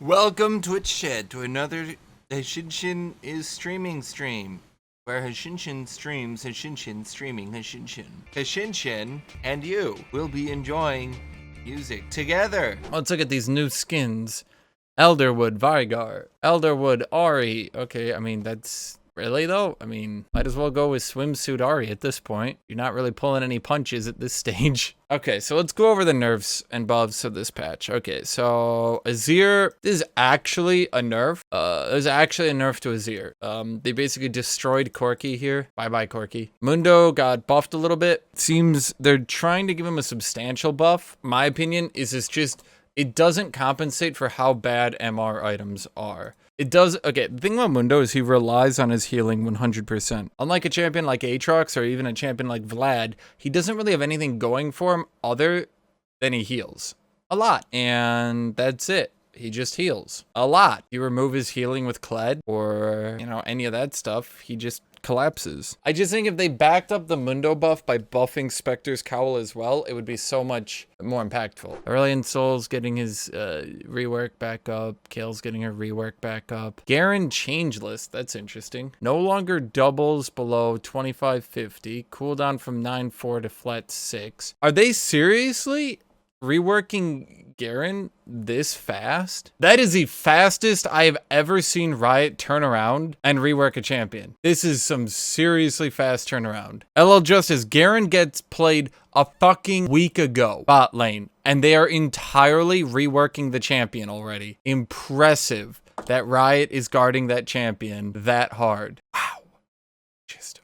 Welcome Twitch chat to another Hashinshin is streaming stream, where Hashinshin streams Hashinshin streaming Hashinshin. Hashinshin and you will be enjoying music together. Let's look at these new skins. Elderwood Vigar, Elderwood Ari. Okay, I mean that's really though. I mean, might as well go with swimsuit Ari at this point. You're not really pulling any punches at this stage. Okay, so let's go over the nerfs and buffs of this patch. Okay, so Azir is actually a nerf. There's actually a nerf to Azir. They basically destroyed Corki here. Bye-bye, Corki. Mundo got buffed a little bit. Seems they're trying to give him a substantial buff. My opinion is it's just, it doesn't compensate for how bad MR items are. It does. Okay, the thing about Mundo is he relies on his healing 100%. Unlike a champion like Aatrox or even a champion like Vlad, he doesn't really have anything going for him other than he heals a lot. And that's it. He just heals a lot. You remove his healing with Kled or, you know, any of that stuff, he just collapses. I just think if they backed up the Mundo buff by buffing Spectre's Cowl as well, it would be so much more impactful. Aurelion Sol's getting his rework back up. Kale's getting her rework back up. Garen Changeless, that's interesting. No longer doubles below 2550. Cooldown from 9-4 to flat 6. Are they seriously reworking Garen this fast? That is the fastest I have ever seen Riot turn around and rework a champion. This is some seriously fast turnaround. LL Justice, Garen gets played a fucking week ago bot lane, and they are entirely reworking the champion already. Impressive that Riot is guarding that champion that hard. Wow. Just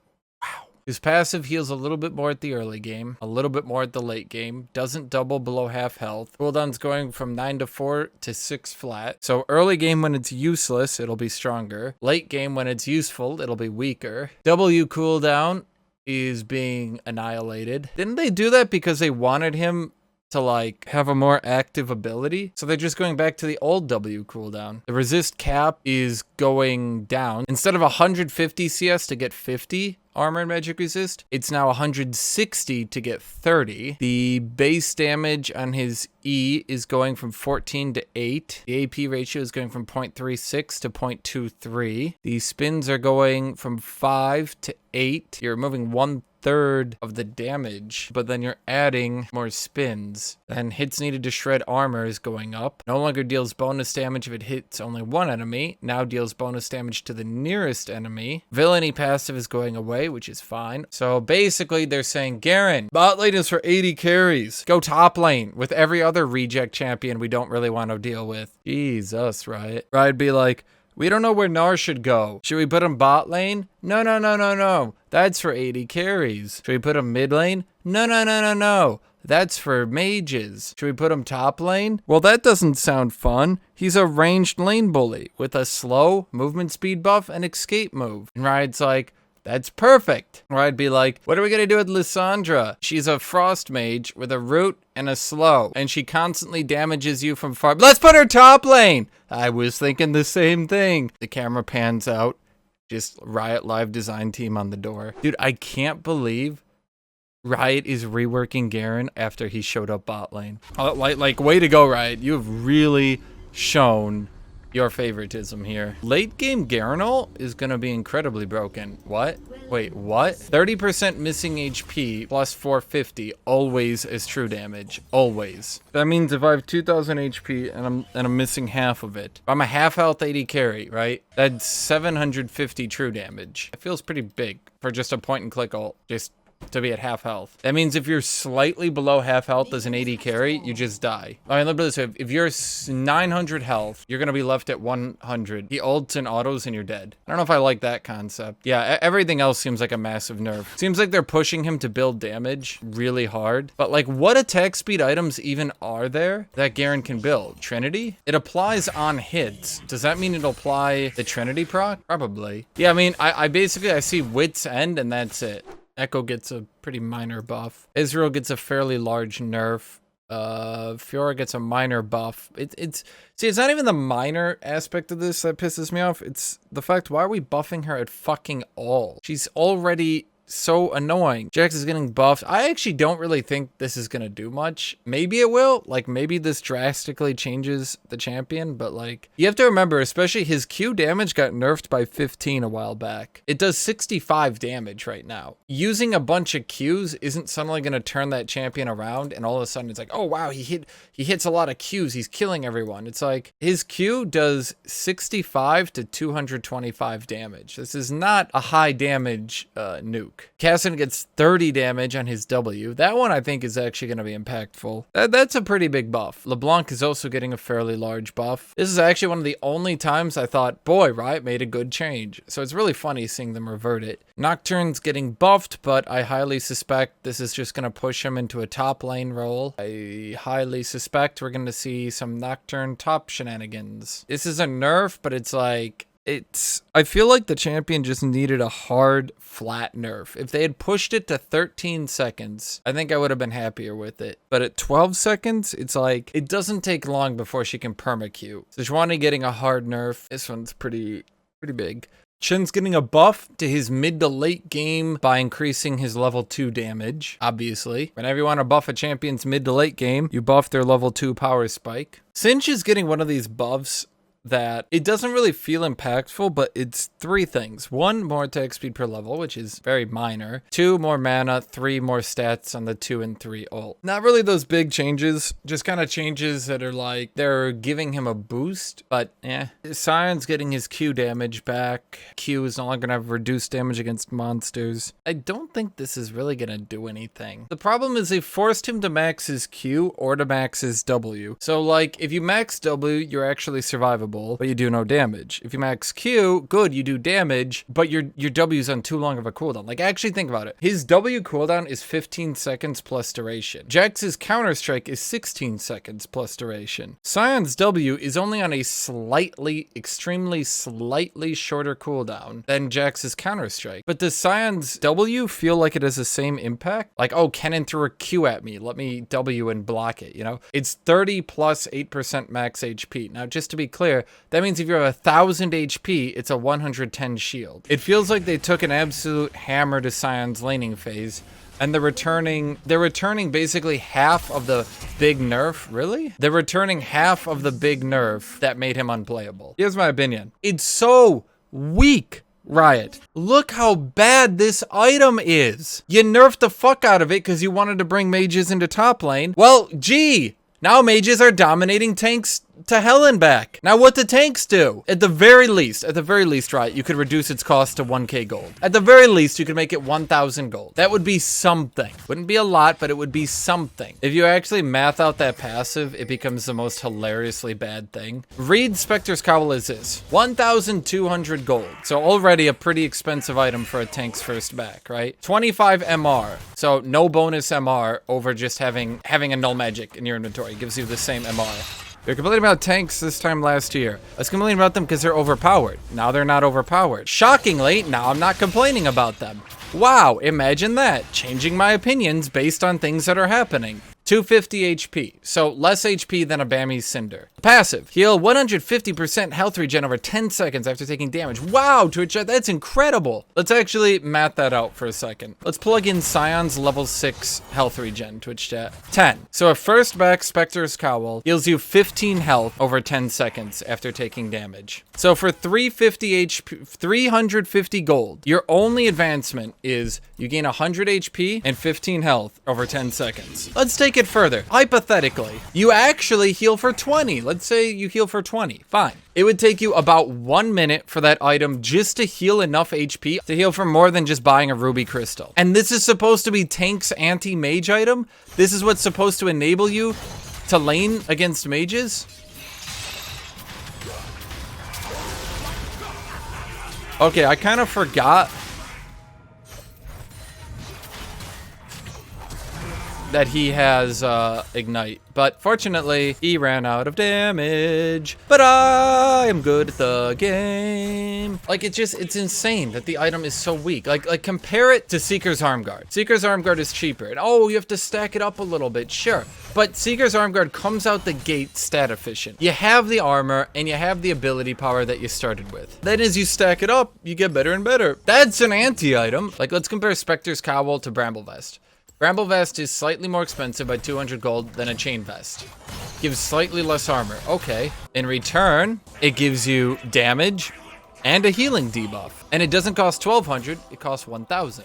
his passive heals a little bit more at the early game, a little bit more at the late game, doesn't double below half health. Cooldown's going from 9-4 to 6 flat. So early game when it's useless, it'll be stronger. Late game when it's useful, it'll be weaker. W cooldown is being annihilated. Didn't they do that because they wanted him to like have a more active ability? So they're just going back to the old W cooldown. The resist cap is going down. Instead of 150 CS to get 50 armor and magic resist, it's now 160 to get 30. The base damage on his E is going from 14 to 8. The AP ratio is going from 0.36 to 0.23. The spins are going from 5 to 8. You're removing 1/3 of the damage, but then you're adding more spins. Then hits needed to shred armor is going up. No longer deals bonus damage if it hits only one enemy. Now deals bonus damage to the nearest enemy. Villainy passive is going away, which is fine. So basically they're saying, Garen, bot lane is for 80 carries. Go top lane with every other reject champion we don't really want to deal with. Jesus, Riot. Riot be like, we don't know where Gnar should go. Should we put him bot lane? No, no, no, no, no. That's for 80 carries. Should we put him mid lane? No, no, no, no, no. That's for mages. Should we put him top lane? Well, that doesn't sound fun. He's a ranged lane bully with a slow movement speed buff and escape move. And Riot's like, that's perfect. Or I'd be like, what are we gonna do with Lissandra? She's a frost mage with a root and a slow, and she constantly damages you from far. Let's put her top lane. I was thinking the same thing. The camera pans out. Just Riot Live design team on the door. Dude, I can't believe Riot is reworking Garen after he showed up bot lane. Like, way to go, Riot. You have really shown your favoritism here. Late game Garen ult is gonna be incredibly broken. What? Wait, what? 30% missing HP plus 450 always is true damage. Always. That means if I have 2000 HP and I'm missing half of it, I'm a half health 80 carry, right? That's 750 true damage. It feels pretty big for just a point and click ult. Just to be at half health. That means if you're slightly below half health as an 80 carry, you just die. All right, let me put it this way. If you're 900 health, you're gonna be left at 100. He ults and autos and you're dead. I don't know if I like that concept. Yeah, everything else seems like a massive nerf. Seems like they're pushing him to build damage really hard. But like, what attack speed items even are there that Garen can build? Trinity? It applies on hits. Does that mean it'll apply the Trinity proc? Probably. Yeah, I mean, I basically, I see Wit's End and that's it. Echo gets a pretty minor buff. Israel gets a fairly large nerf. Fiora gets a minor buff. It's not even the minor aspect of this that pisses me off. It's the fact, why are we buffing her at fucking all? She's already so annoying. Jax is getting buffed. I actually don't really think this is gonna do much. Maybe it will. Like, maybe this drastically changes the champion, but like, you have to remember, especially his Q damage got nerfed by 15 a while back. It does 65 damage right now. Using a bunch of Qs isn't suddenly gonna turn that champion around, and all of a sudden it's like, oh wow, he hits a lot of Qs, he's killing everyone. It's like, his Q does 65 to 225 damage. This is not a high damage nuke. Cassidy gets 30 damage on his W. That one I think is actually going to be impactful. That's a pretty big buff. LeBlanc is also getting a fairly large buff. This is actually one of the only times I thought, boy, Riot made a good change. So it's really funny seeing them revert it. Nocturne's getting buffed, but I highly suspect this is just going to push him into a top lane role. I highly suspect we're going to see some Nocturne top shenanigans. This is a nerf, but it's like, I feel like the champion just needed a hard, flat nerf. If they had pushed it to 13 seconds, I think I would have been happier with it. But at 12 seconds, it's like, it doesn't take long before she can perma-Q. Sejuani getting a hard nerf. This one's pretty big. Shen's getting a buff to his mid to late game by increasing his level 2 damage, obviously. Whenever you want to buff a champion's mid to late game, you buff their level 2 power spike. Singe is getting one of these buffs that it doesn't really feel impactful, but it's 3 things. 1, more attack speed per level, which is very minor. 2, more mana. 3, more stats on the 2 and 3 ult. Not really those big changes, just kind of changes that are like, they're giving him a boost, but yeah. Sion's getting his Q damage back. Q is no longer gonna have reduced damage against monsters. I don't think this is really gonna do anything. The problem is they forced him to max his Q or to max his W. So like, if you max W, you're actually survivable, but you do no damage. If you max Q, good, you do damage, but your W's on too long of a cooldown. Like, actually think about it. His W cooldown is 15 seconds plus duration. Jax's counter strike is 16 seconds plus duration. Sion's W is only on a extremely slightly shorter cooldown than Jax's counter strike. But does Sion's W feel like it has the same impact? Like, oh, Kennen threw a Q at me, let me W and block it, you know? It's 30 plus 8% max HP. Now, just to be clear, that means if you have 1,000 HP, it's a 110 shield. It feels like they took an absolute hammer to Sion's laning phase, and they're returning basically half of the big nerf. Really? They're returning half of the big nerf that made him unplayable. Here's my opinion. It's so weak, Riot. Look how bad this item is. You nerfed the fuck out of it because you wanted to bring mages into top lane. Well, gee, now mages are dominating tanks to hell and back. Now what do tanks do? At the very least, right, you could reduce its cost to 1k gold. At the very least, you could make it 1,000 gold. That would be something. Wouldn't be a lot, but it would be something. If you actually math out that passive, it becomes the most hilariously bad thing. Reed Spectre's Cowl is this. 1,200 gold. So already a pretty expensive item for a tank's first back, right? 25 MR. So no bonus MR over just having a null magic in your inventory. It gives you the same MR. You're complaining about tanks this time last year. I was complaining about them because they're overpowered. Now they're not overpowered. Shockingly, now I'm not complaining about them. Wow, imagine that. Changing my opinions based on things that are happening. 250 HP, so less HP than a Bami's Cinder. Passive, heal 150% health regen over 10 seconds after taking damage. Wow, Twitch chat, that's incredible. Let's actually math that out for a second. Let's plug in Sion's level 6 health regen, Twitch chat. 10. So a first back Spectre's Cowl heals you 15 health over 10 seconds after taking damage. So for 350 HP, 350 gold, your only advancement is you gain 100 HP and 15 health over 10 seconds. Let's take it further. Hypothetically, you actually heal for 20. Let's say you heal for 20. Fine. It would take you about 1 minute for that item just to heal enough HP to heal for more than just buying a ruby crystal. And this is supposed to be tank's anti-mage item? This is what's supposed to enable you to lane against mages? Okay, I kind of forgot. that he has Ignite. But fortunately, he ran out of damage. But I am good at the game. Like, it's insane that the item is so weak. Like compare it to Seeker's Arm Guard. Seeker's Arm Guard is cheaper. And oh, you have to stack it up a little bit, sure. But Seeker's Arm Guard comes out the gate stat efficient. You have the armor and you have the ability power that you started with. Then as you stack it up, you get better and better. That's an anti-item. Like, let's compare Spectre's Cowl to Bramble Vest. Bramble Vest is slightly more expensive by 200 gold than a Chain Vest. Gives slightly less armor. Okay. In return, it gives you damage and a healing debuff. And it doesn't cost 1,200, it costs 1,000.